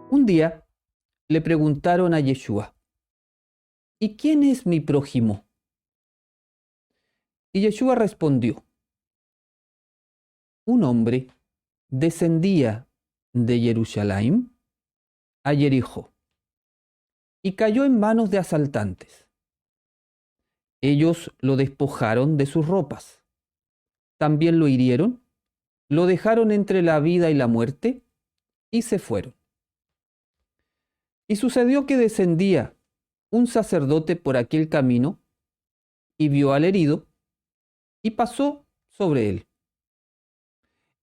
Un día le preguntaron a Yeshua, ¿y quién es mi prójimo? Y Yeshua respondió, un hombre descendía de Jerusalén a Jericó y cayó en manos de asaltantes. Ellos lo despojaron de sus ropas. También lo hirieron, lo dejaron entre la vida y la muerte y se fueron. Y sucedió que descendía un sacerdote por aquel camino y vio al herido y pasó sobre él.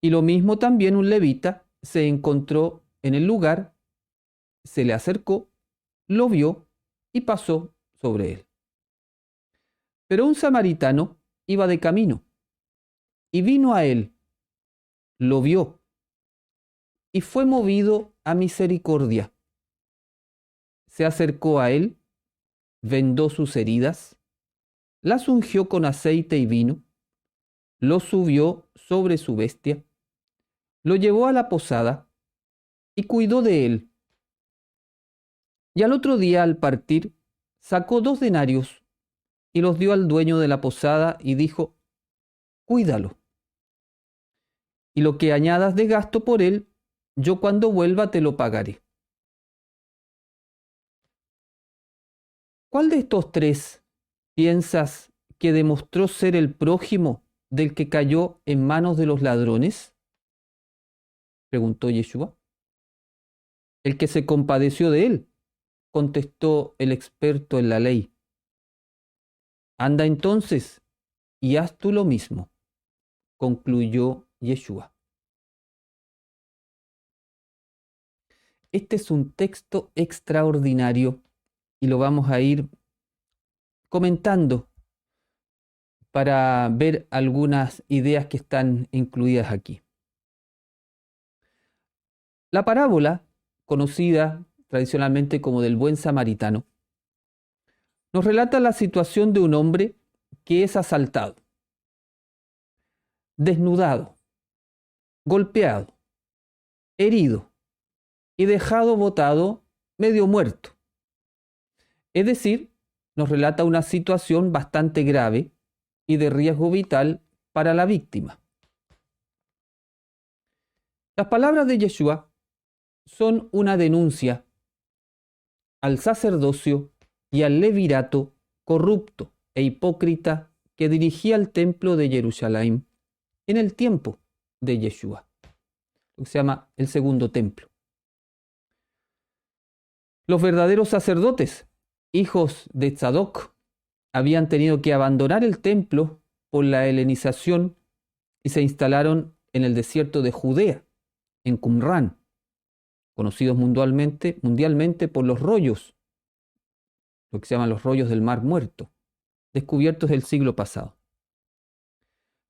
Y lo mismo también un levita se encontró en el lugar, se le acercó, lo vio y pasó sobre él. Pero un samaritano iba de camino y vino a él, lo vio y fue movido a misericordia. Se acercó a él, vendó sus heridas, las ungió con aceite y vino, lo subió sobre su bestia, lo llevó a la posada y cuidó de él. Y al otro día, al partir, sacó 2 denarios y los dio al dueño de la posada y dijo, cuídalo. Y lo que añadas de gasto por él, yo cuando vuelva te lo pagaré. ¿Cuál de estos 3 piensas que demostró ser el prójimo del que cayó en manos de los ladrones? Preguntó Yeshua. El que se compadeció de él, contestó el experto en la ley. Anda entonces y haz tú lo mismo, concluyó Yeshua. Este es un texto extraordinario y lo vamos a ir comentando para ver algunas ideas que están incluidas aquí. La parábola, conocida tradicionalmente como del buen samaritano, nos relata la situación de un hombre que es asaltado, desnudado, golpeado, herido y dejado botado medio muerto. Es decir, nos relata una situación bastante grave y de riesgo vital para la víctima. Las palabras de Yeshua son una denuncia al sacerdocio y al levirato corrupto e hipócrita que dirigía el templo de Jerusalén en el tiempo de Yeshua, lo que se llama el segundo templo. Los verdaderos sacerdotes, hijos de Tzadok, habían tenido que abandonar el templo por la helenización y se instalaron en el desierto de Judea, en Qumrán, conocidos mundialmente por los rollos, lo que se llaman los rollos del Mar Muerto, descubiertos del siglo pasado.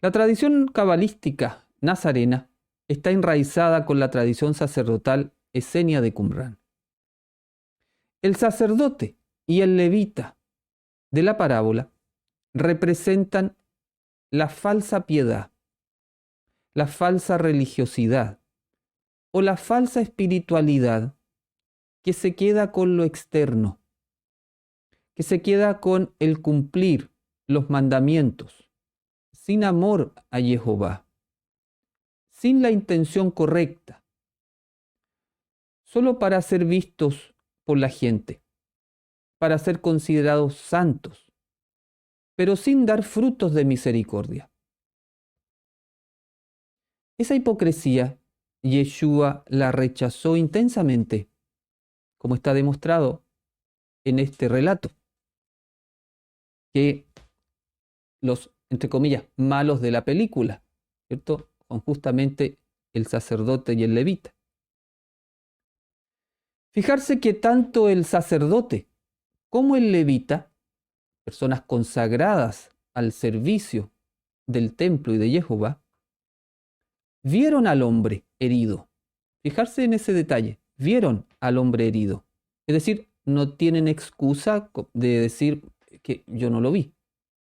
La tradición cabalística nazarena está enraizada con la tradición sacerdotal esenia de Qumrán. El sacerdote y el levita de la parábola representan la falsa piedad, la falsa religiosidad o la falsa espiritualidad que se queda con lo externo, que se queda con el cumplir los mandamientos, sin amor a Jehová, sin la intención correcta, solo para ser vistos por la gente, para ser considerados santos, pero sin dar frutos de misericordia. Esa hipocresía, Yeshua la rechazó intensamente, como está demostrado en este relato, que los, entre comillas, malos de la película, ¿cierto?, son justamente el sacerdote y el levita. Fijarse que tanto el sacerdote como el levita, personas consagradas al servicio del templo y de Jehová, vieron al hombre herido. Fijarse en ese detalle, vieron al hombre herido. Es decir, no tienen excusa de decir que yo no lo vi.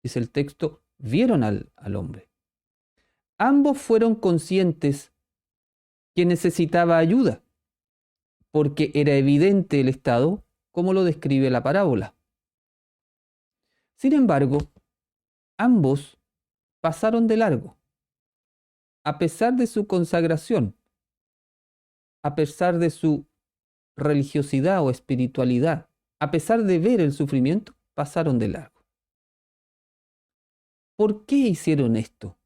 Dice el texto, vieron al hombre. Ambos fueron conscientes que necesitaba ayuda. porque era evidente el estado como lo describe la parábola. Sin embargo, ambos pasaron de largo, a pesar de su consagración, a pesar de su religiosidad o espiritualidad, a pesar de ver el sufrimiento, pasaron de largo. ¿Por qué hicieron esto?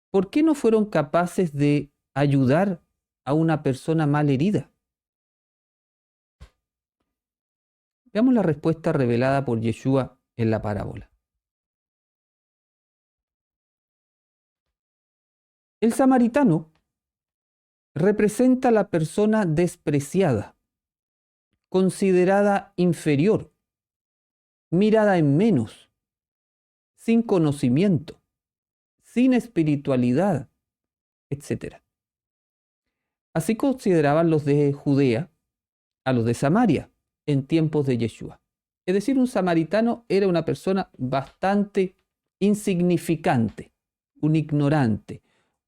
¿Por qué no fueron capaces de ayudar a una persona mal herida? Veamos la respuesta revelada por Yeshua en la parábola. El samaritano representa a la persona despreciada, considerada inferior, mirada en menos, sin conocimiento, sin espiritualidad, etc. Así consideraban los de Judea a los de Samaria en tiempos de Yeshua. Es decir, un samaritano era una persona bastante insignificante, un ignorante,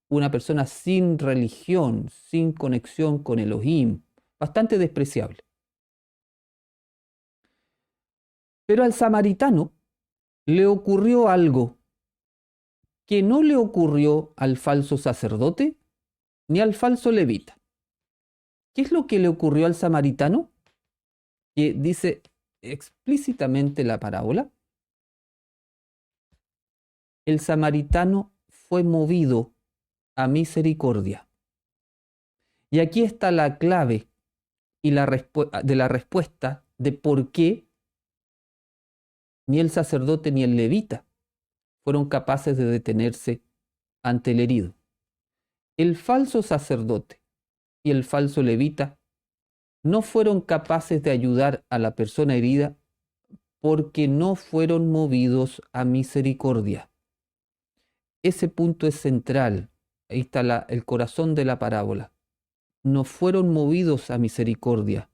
una persona sin religión, sin conexión con Elohim, bastante despreciable. Pero al samaritano le ocurrió algo que no le ocurrió al falso sacerdote ni al falso levita. ¿Qué es lo que le ocurrió al samaritano? Que dice explícitamente la parábola. El samaritano fue movido a misericordia. Y aquí está la clave y de la respuesta de por qué ni el sacerdote ni el levita fueron capaces de detenerse ante el herido. El falso sacerdote y el falso levita no fueron capaces de ayudar a la persona herida porque no fueron movidos a misericordia. Ese punto es central. Ahí está el corazón de la parábola. No fueron movidos a misericordia.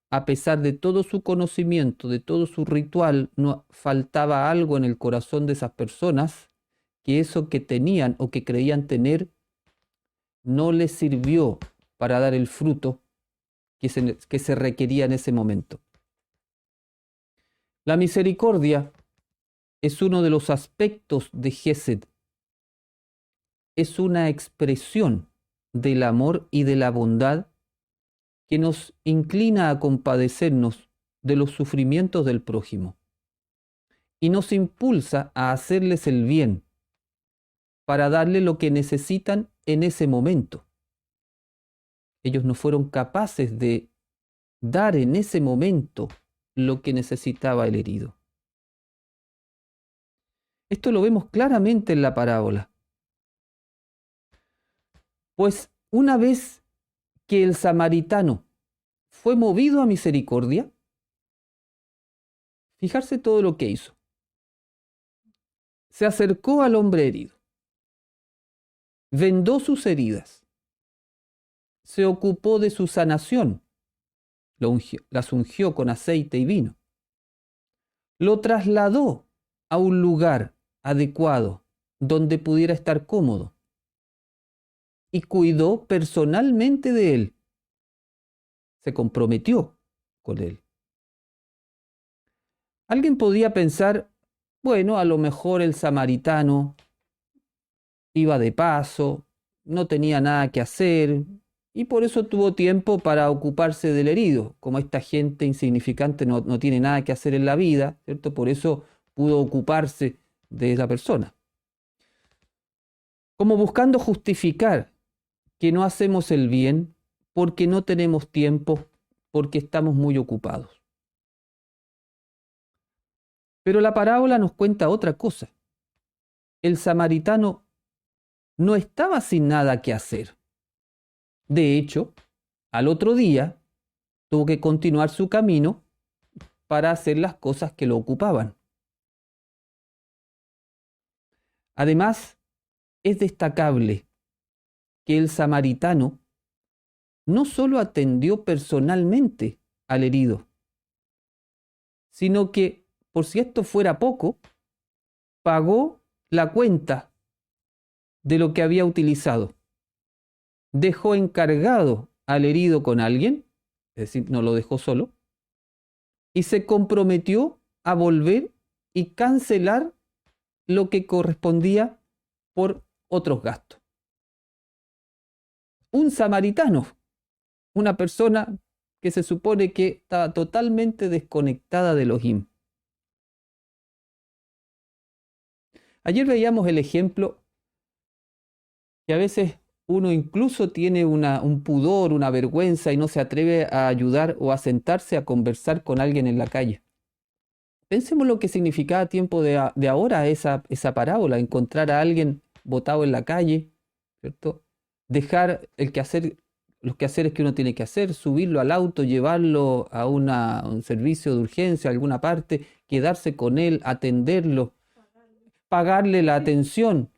A pesar de todo su conocimiento, de todo su ritual, no faltaba algo en el corazón de esas personas que eso que tenían o que creían tener no les sirvió para dar el fruto que se requería en ese momento. La misericordia es uno de los aspectos de Gesed. Es una expresión del amor y de la bondad que nos inclina a compadecernos de los sufrimientos del prójimo y nos impulsa a hacerles el bien para darle lo que necesitan en ese momento. Ellos no fueron capaces de dar en ese momento lo que necesitaba el herido. Esto lo vemos claramente en la parábola. Pues una vez que el samaritano fue movido a misericordia, fijarse todo lo que hizo. Se acercó al hombre herido, vendó sus heridas, se ocupó de su sanación, las ungió con aceite y vino, lo trasladó a un lugar adecuado donde pudiera estar cómodo y cuidó personalmente de él. Se comprometió con él. Alguien podría pensar, bueno, a lo mejor el samaritano iba de paso, no tenía nada que hacer y por eso tuvo tiempo para ocuparse del herido. Como esta gente insignificante no tiene nada que hacer en la vida, ¿cierto? Por eso pudo ocuparse de esa persona. Como buscando justificar que no hacemos el bien porque no tenemos tiempo, porque estamos muy ocupados. Pero la parábola nos cuenta otra cosa. El samaritano no estaba sin nada que hacer. De hecho, al otro día tuvo que continuar su camino para hacer las cosas que lo ocupaban. Además, es destacable que el samaritano no solo atendió personalmente al herido, sino que, por si esto fuera poco, pagó la cuenta de lo que había utilizado. Dejó encargado al herido con alguien, es decir, no lo dejó solo, y se comprometió a volver y cancelar lo que correspondía por otros gastos. Un samaritano, una persona que se supone que estaba totalmente desconectada de Elohim. Ayer veíamos el ejemplo que a veces uno incluso tiene un pudor, una vergüenza y no se atreve a ayudar o a sentarse a conversar con alguien en la calle. Pensemos lo que significaba a tiempo de ahora esa parábola, encontrar a alguien botado en la calle, ¿cierto? Dejar los quehaceres que uno tiene que hacer, subirlo al auto, llevarlo a un servicio de urgencia, a alguna parte, quedarse con él, atenderlo, pagarle la atención.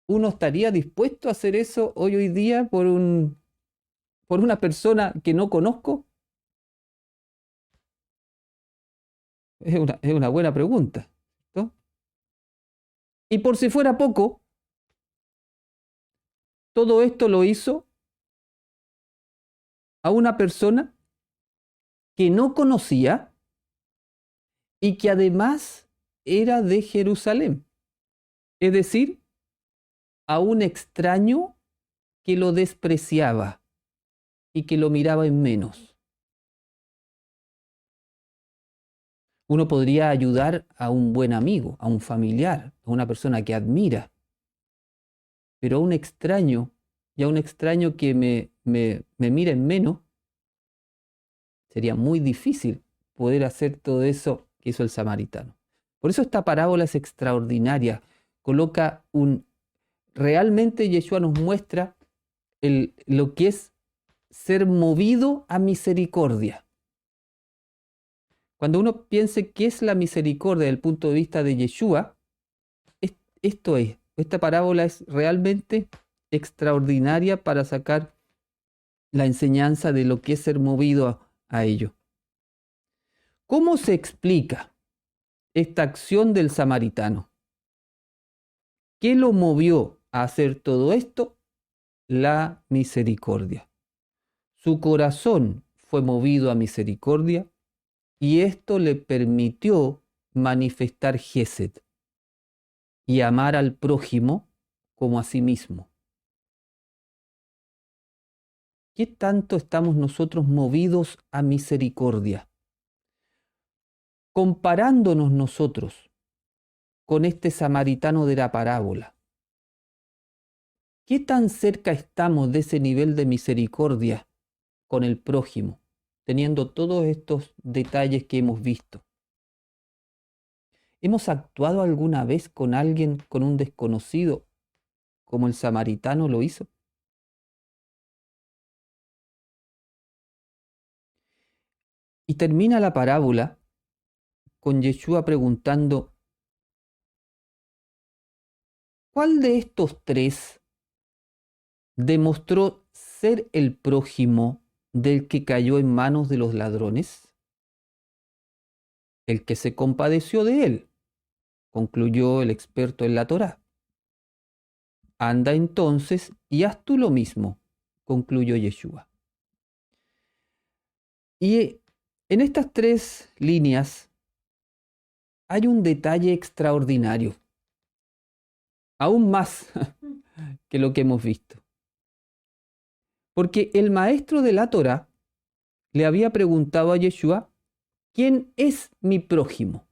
¿Uno estaría dispuesto a hacer eso hoy día por una persona que no conozco? Es una buena pregunta, ¿no? Y por si fuera poco, todo esto lo hizo a una persona que no conocía y que además era de Jerusalén. Es decir, a un extraño que lo despreciaba y que lo miraba en menos. Uno podría ayudar a un buen amigo, a un familiar, a una persona que admira, pero a un extraño y a un extraño que me mira en menos, sería muy difícil poder hacer todo eso que hizo el samaritano. Por eso esta parábola es extraordinaria. Realmente Yeshua nos muestra lo que es ser movido a misericordia. Cuando uno piense qué es la misericordia desde el punto de vista de Yeshua, esta parábola es realmente extraordinaria para sacar la enseñanza de lo que es ser movido a ello. ¿Cómo se explica esta acción del samaritano? ¿Qué lo movió a hacer todo esto? La misericordia. Su corazón fue movido a misericordia y esto le permitió manifestar Gesed y amar al prójimo como a sí mismo. ¿Qué tanto estamos nosotros movidos a misericordia? Comparándonos nosotros con este samaritano de la parábola, ¿qué tan cerca estamos de ese nivel de misericordia con el prójimo, teniendo todos estos detalles que hemos visto? ¿Hemos actuado alguna vez con alguien, con un desconocido, como el samaritano lo hizo? Y termina la parábola con Yeshua preguntando, ¿cuál de estos tres demostró ser el prójimo del que cayó en manos de los ladrones? El que se compadeció de él, concluyó el experto en la Torá. Anda entonces y haz tú lo mismo, concluyó Yeshua. Y en estas tres líneas hay un detalle extraordinario, aún más que lo que hemos visto. Porque el maestro de la Torá le había preguntado a Yeshua, ¿quién es mi prójimo?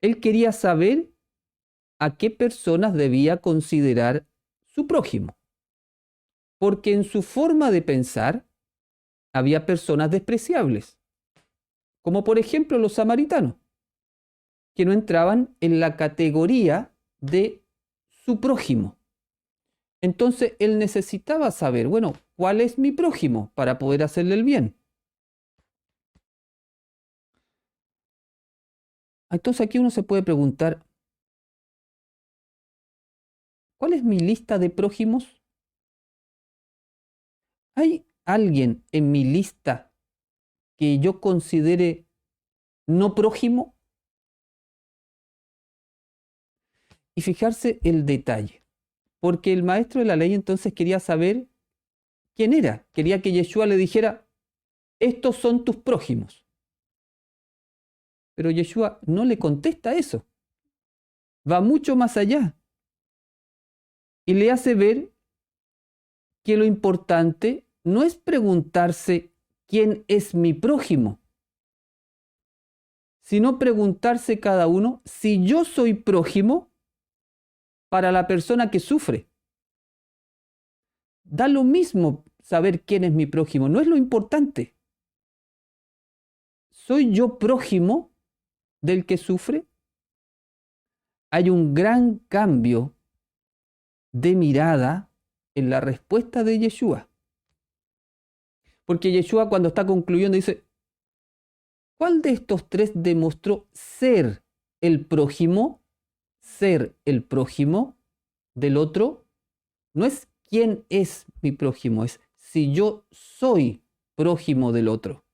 Él quería saber a qué personas debía considerar su prójimo. Porque en su forma de pensar había personas despreciables, como por ejemplo los samaritanos, que no entraban en la categoría de su prójimo. Entonces él necesitaba saber, bueno, ¿cuál es mi prójimo para poder hacerle el bien? Entonces aquí uno se puede preguntar, ¿cuál es mi lista de prójimos? ¿Hay alguien en mi lista que yo considere no prójimo? Y fijarse el detalle, porque el maestro de la ley entonces quería saber quién era. Quería que Yeshua le dijera, estos son tus prójimos. Pero Yeshua no le contesta eso. Va mucho más allá. Y le hace ver que lo importante no es preguntarse quién es mi prójimo, sino preguntarse cada uno si yo soy prójimo para la persona que sufre. Da lo mismo saber quién es mi prójimo, no es lo importante. ¿Soy yo prójimo del que sufre? Hay un gran cambio de mirada en la respuesta de Yeshua. Porque Yeshua, cuando está concluyendo, dice, ¿cuál de estos tres demostró ser el prójimo? Ser el prójimo del otro. No es quién es mi prójimo, es si yo soy prójimo del otro.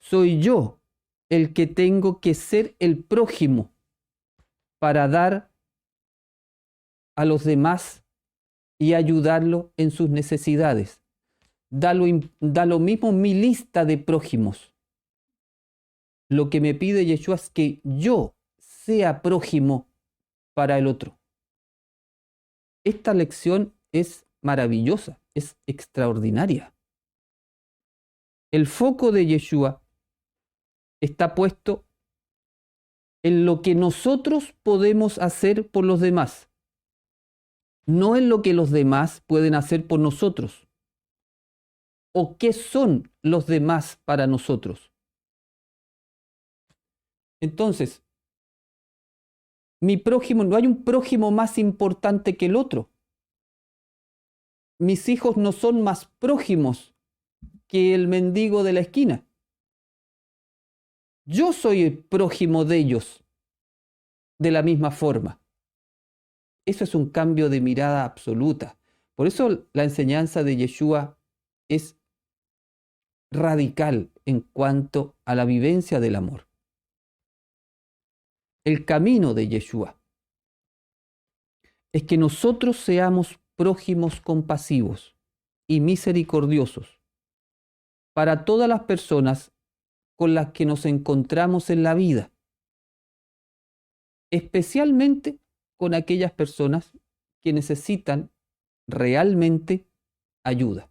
Soy yo el que tengo que ser el prójimo para dar a los demás y ayudarlo en sus necesidades. Da lo mismo mi lista de prójimos. Lo que me pide Yeshua es que yo sea prójimo para el otro. Esta lección es maravillosa, es extraordinaria. El foco de Yeshua está puesto en lo que nosotros podemos hacer por los demás, no en lo que los demás pueden hacer por nosotros, o qué son los demás para nosotros. Entonces, mi prójimo, no hay un prójimo más importante que el otro. Mis hijos no son más prójimos que el mendigo de la esquina. Yo soy el prójimo de ellos de la misma forma. Eso es un cambio de mirada absoluta. Por eso la enseñanza de Yeshua es radical en cuanto a la vivencia del amor. El camino de Yeshua es que nosotros seamos prójimos compasivos y misericordiosos para todas las personas con las que nos encontramos en la vida, especialmente con aquellas personas que necesitan realmente ayuda.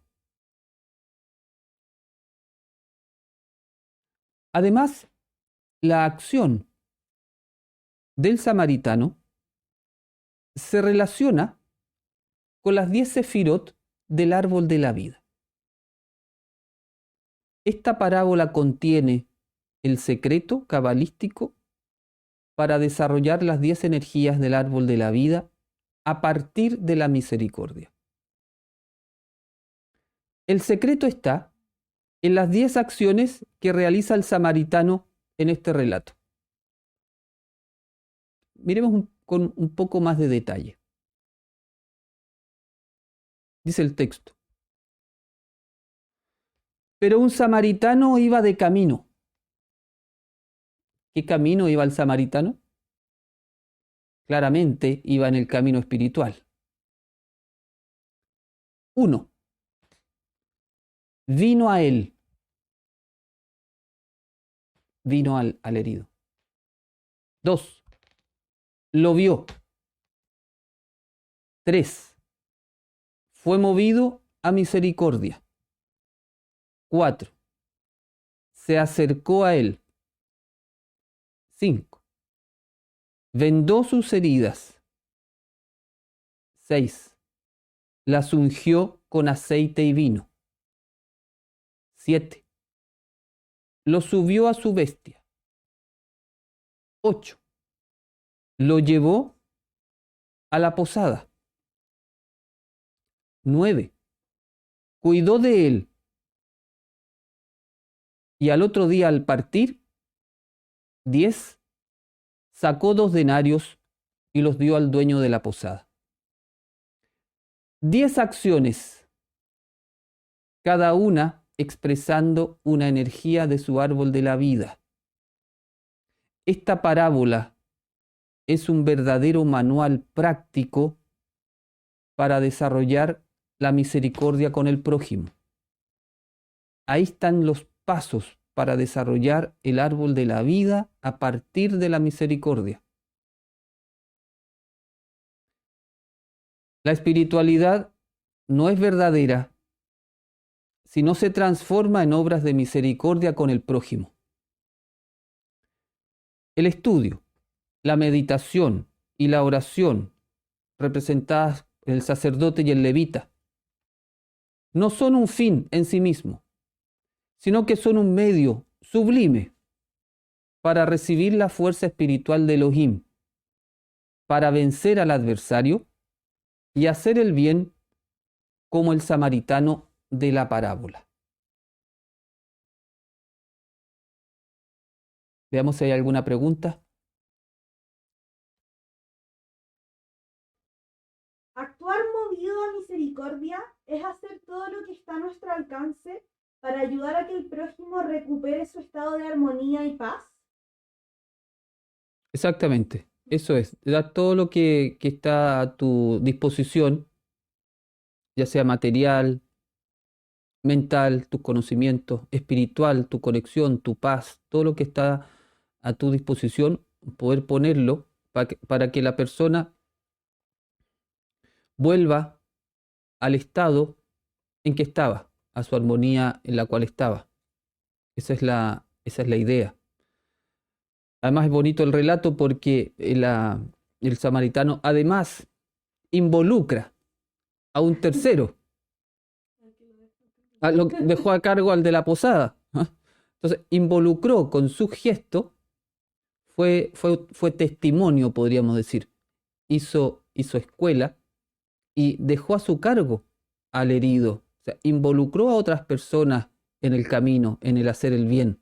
Además, la acción del samaritano se relaciona con las 10 sefirot del árbol de la vida. Esta parábola contiene el secreto cabalístico para desarrollar las 10 energías del árbol de la vida a partir de la misericordia. El secreto está en las 10 acciones que realiza el samaritano en este relato. Miremos con un poco más de detalle. Dice el texto: pero un samaritano iba de camino. ¿Qué camino iba el samaritano? Claramente iba en el camino espiritual. 1. Vino a él. Vino al herido. 2. Lo vio. 3. Fue movido a misericordia. 4. Se acercó a él. 5. Vendó sus heridas. 6. Las ungió con aceite y vino. 7. Lo subió a su bestia. 8. Lo llevó a la posada. 9. Cuidó de él. Y al otro día, al partir, 10. Sacó 2 denarios y los dio al dueño de la posada. 10 acciones, cada una expresando una energía de su árbol de la vida. Esta parábola es un verdadero manual práctico para desarrollar la misericordia con el prójimo. Ahí están los pasos para desarrollar el árbol de la vida a partir de la misericordia. La espiritualidad no es verdadera si no se transforma en obras de misericordia con el prójimo. El estudio, la meditación y la oración, representadas en el sacerdote y el levita, no son un fin en sí mismo, sino que son un medio sublime para recibir la fuerza espiritual de Elohim, para vencer al adversario y hacer el bien como el samaritano de la parábola. Veamos si hay alguna pregunta. Actuar movido a misericordia es hacer todo lo que está a nuestro alcance para ayudar a que el prójimo recupere su estado de armonía y paz. Exactamente, eso es. Da todo lo que está a tu disposición, ya sea material, mental, tus conocimientos, espiritual, tu conexión, tu paz, todo lo que está a tu disposición, poder ponerlo para que la persona vuelva al estado en que estaba, a su armonía en la cual estaba. Esa es la idea. Además es bonito el relato porque el samaritano además involucra a un tercero, dejó a cargo al de la posada. ¿Ah? Entonces involucró con su gesto, fue testimonio, podríamos decir. Hizo escuela y dejó a su cargo al herido. O sea, involucró a otras personas en el camino, en el hacer el bien.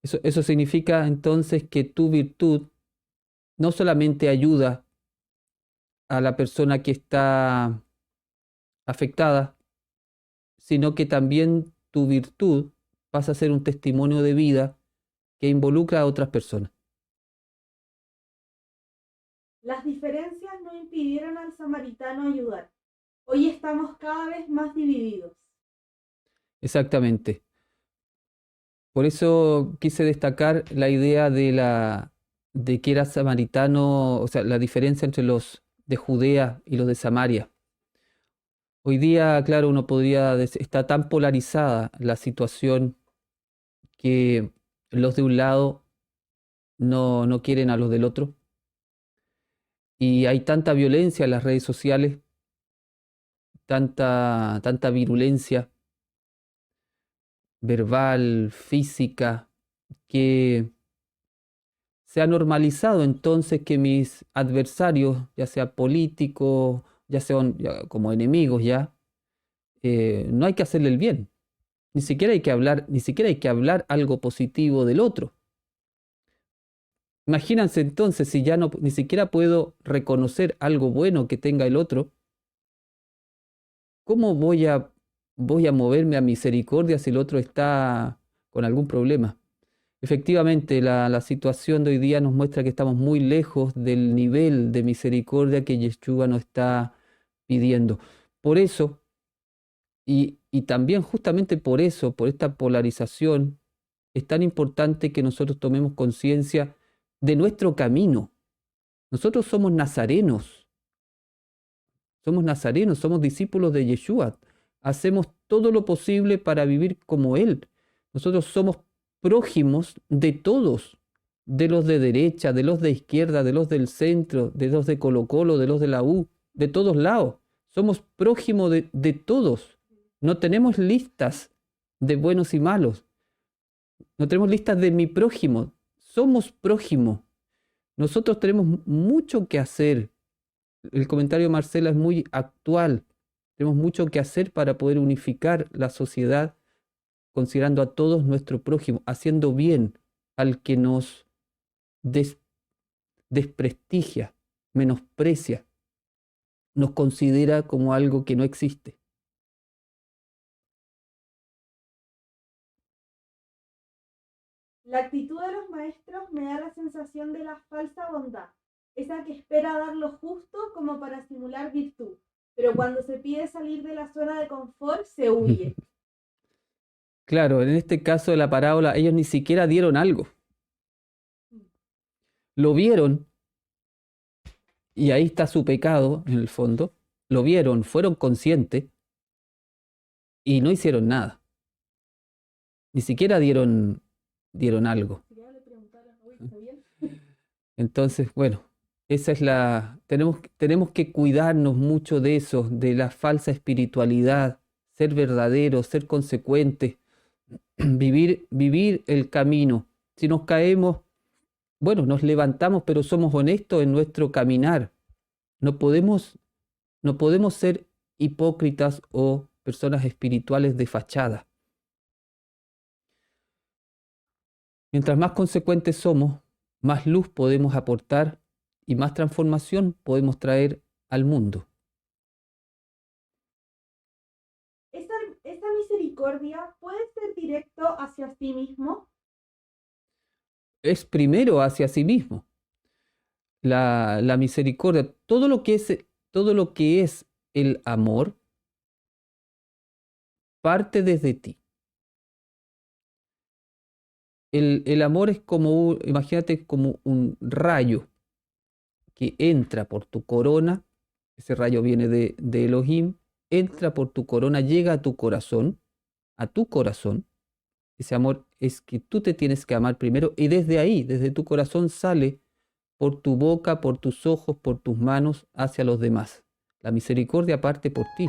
Eso significa entonces que tu virtud no solamente ayuda a la persona que está afectada, sino que también tu virtud pasa a ser un testimonio de vida que involucra a otras personas. Las diferencias no impidieron al samaritano ayudar. Hoy estamos cada vez más divididos. Exactamente. Por eso quise destacar la idea de que era samaritano, o sea, la diferencia entre los de Judea y los de Samaria. Hoy día, claro, uno podría decir, está tan polarizada la situación que los de un lado no quieren a los del otro. Y hay tanta violencia en las redes sociales, tanta virulencia verbal, física, que se ha normalizado entonces que mis adversarios, ya sea políticos, ya sean como enemigos ya, no hay que hacerle el bien. Ni siquiera hay que hablar algo positivo del otro. Imagínense entonces si ya no, ni siquiera puedo reconocer algo bueno que tenga el otro, ¿cómo voy a moverme a misericordia si el otro está con algún problema? Efectivamente, la situación de hoy día nos muestra que estamos muy lejos del nivel de misericordia que Yeshua nos está pidiendo. Por eso, y también justamente por eso, por esta polarización, es tan importante que nosotros tomemos conciencia de nuestro camino. Nosotros somos discípulos de Yeshua, hacemos todo lo posible para vivir como Él. Nosotros somos prójimos de todos, de los de derecha, de los de izquierda, de los del centro, de los de Colo-Colo, de los de la U, de todos lados. Somos prójimos de todos. No tenemos listas de buenos y malos. No tenemos listas de mi prójimo. Somos prójimo. Nosotros tenemos mucho que hacer. El comentario de Marcela es muy actual. Tenemos mucho que hacer para poder unificar la sociedad, considerando a todos nuestro prójimo, haciendo bien al que nos desprestigia, menosprecia, nos considera como algo que no existe. La actitud de los maestros me da la sensación de la falsa bondad, esa que espera dar lo justo como para simular virtud. pero cuando se pide salir de la zona de confort, se huye. Claro, en este caso de la parábola, ellos ni siquiera dieron algo. Lo vieron, y ahí está su pecado, en el fondo. Lo vieron, fueron conscientes, y no hicieron nada. Ni siquiera dieron algo. Ya le preguntaron, "Oye, ¿está bien?". Entonces, bueno, esa es tenemos que cuidarnos mucho de eso, de la falsa espiritualidad, ser verdaderos, ser consecuentes, vivir el camino. Si nos caemos, bueno, nos levantamos, pero somos honestos en nuestro caminar. No podemos ser hipócritas o personas espirituales de fachada. Mientras más consecuentes somos, más luz podemos aportar y más transformación podemos traer al mundo. ¿Esa misericordia puede ser directo hacia sí mismo? Es primero hacia sí mismo. La misericordia, todo lo que es el amor, parte desde ti. El amor es como, imagínate, como un rayo que entra por tu corona. Ese rayo viene de Elohim, entra por tu corona, llega a tu corazón. Ese amor es que tú te tienes que amar primero, y desde ahí, desde tu corazón, sale por tu boca, por tus ojos, por tus manos hacia los demás. La misericordia parte por ti.